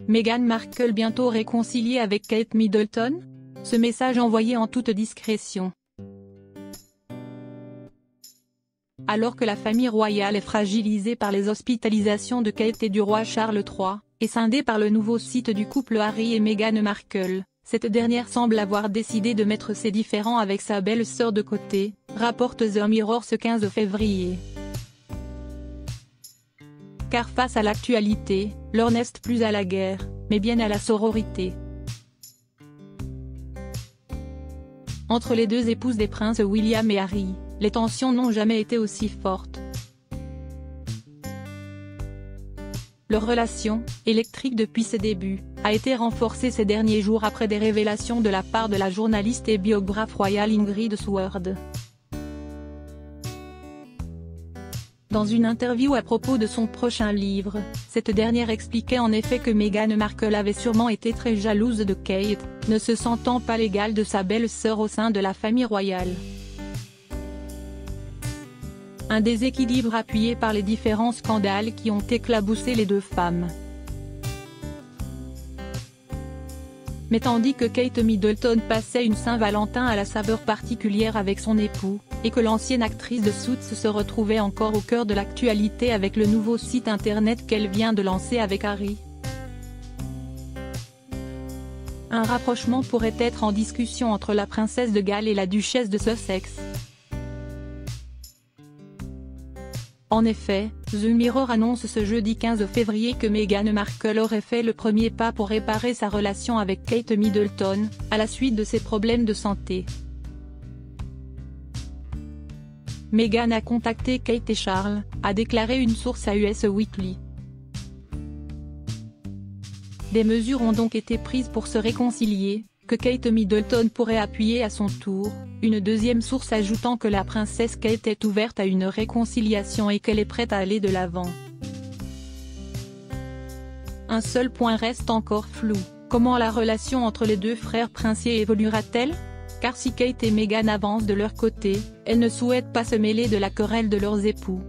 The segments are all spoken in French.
Meghan Markle bientôt réconciliée avec Kate Middleton? Ce message envoyé en toute discrétion. Alors que la famille royale est fragilisée par les hospitalisations de Kate et du roi Charles III, et scindée par le nouveau site du couple Harry et Meghan Markle, cette dernière semble avoir décidé de mettre ses différends avec sa belle-sœur de côté, rapporte The Mirror ce 15 février. Car face à l'actualité, l'heure n'est plus à la guerre, mais bien à la sororité. Entre les deux épouses des princes William et Harry, les tensions n'ont jamais été aussi fortes. Leur relation, électrique depuis ses débuts, a été renforcée ces derniers jours après des révélations de la part de la journaliste et biographe royale Ingrid Sword. Dans une interview à propos de son prochain livre, cette dernière expliquait en effet que Meghan Markle avait sûrement été très jalouse de Kate, ne se sentant pas l'égale de sa belle-sœur au sein de la famille royale. Un déséquilibre appuyé par les différents scandales qui ont éclaboussé les deux femmes. Mais tandis que Kate Middleton passait une Saint-Valentin à la saveur particulière avec son époux, et que l'ancienne actrice de Suits se retrouvait encore au cœur de l'actualité avec le nouveau site internet qu'elle vient de lancer avec Harry. Un rapprochement pourrait être en discussion entre la princesse de Galles et la duchesse de Sussex. En effet, The Mirror annonce ce jeudi 15 février que Meghan Markle aurait fait le premier pas pour réparer sa relation avec Kate Middleton, à la suite de ses problèmes de santé. Meghan a contacté Kate et Charles, a déclaré une source à Us Weekly. Des mesures ont donc été prises pour se réconcilier, que Kate Middleton pourrait appuyer à son tour, une deuxième source ajoutant que la princesse Kate est ouverte à une réconciliation et qu'elle est prête à aller de l'avant. Un seul point reste encore flou, comment la relation entre les deux frères princiers évoluera-t-elle? Car si Kate et Meghan avancent de leur côté, elles ne souhaitent pas se mêler de la querelle de leurs époux.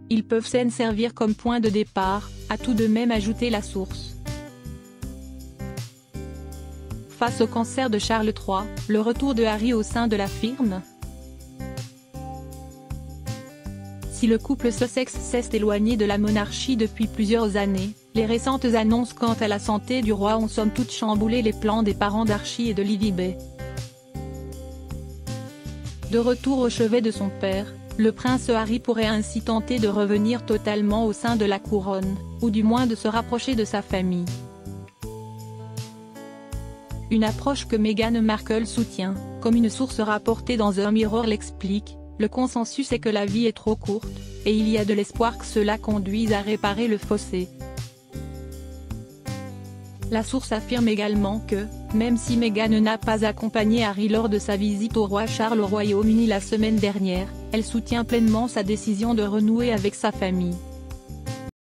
Ils peuvent s'en servir comme point de départ, a tout de même ajouté la source. Face au cancer de Charles III, le retour de Harry au sein de la firme? Si le couple Sussex s'est éloigné de la monarchie depuis plusieurs années, les récentes annonces quant à la santé du roi ont somme toute chamboulé les plans des parents d'Archie et de Lily Bay. De retour au chevet de son père, le prince Harry pourrait ainsi tenter de revenir totalement au sein de la couronne, ou du moins de se rapprocher de sa famille. Une approche que Meghan Markle soutient, comme une source rapportée dans The Mirror l'explique, le consensus est que la vie est trop courte, et il y a de l'espoir que cela conduise à réparer le fossé. La source affirme également que, même si Meghan n'a pas accompagné Harry lors de sa visite au roi Charles au Royaume-Uni la semaine dernière, elle soutient pleinement sa décision de renouer avec sa famille.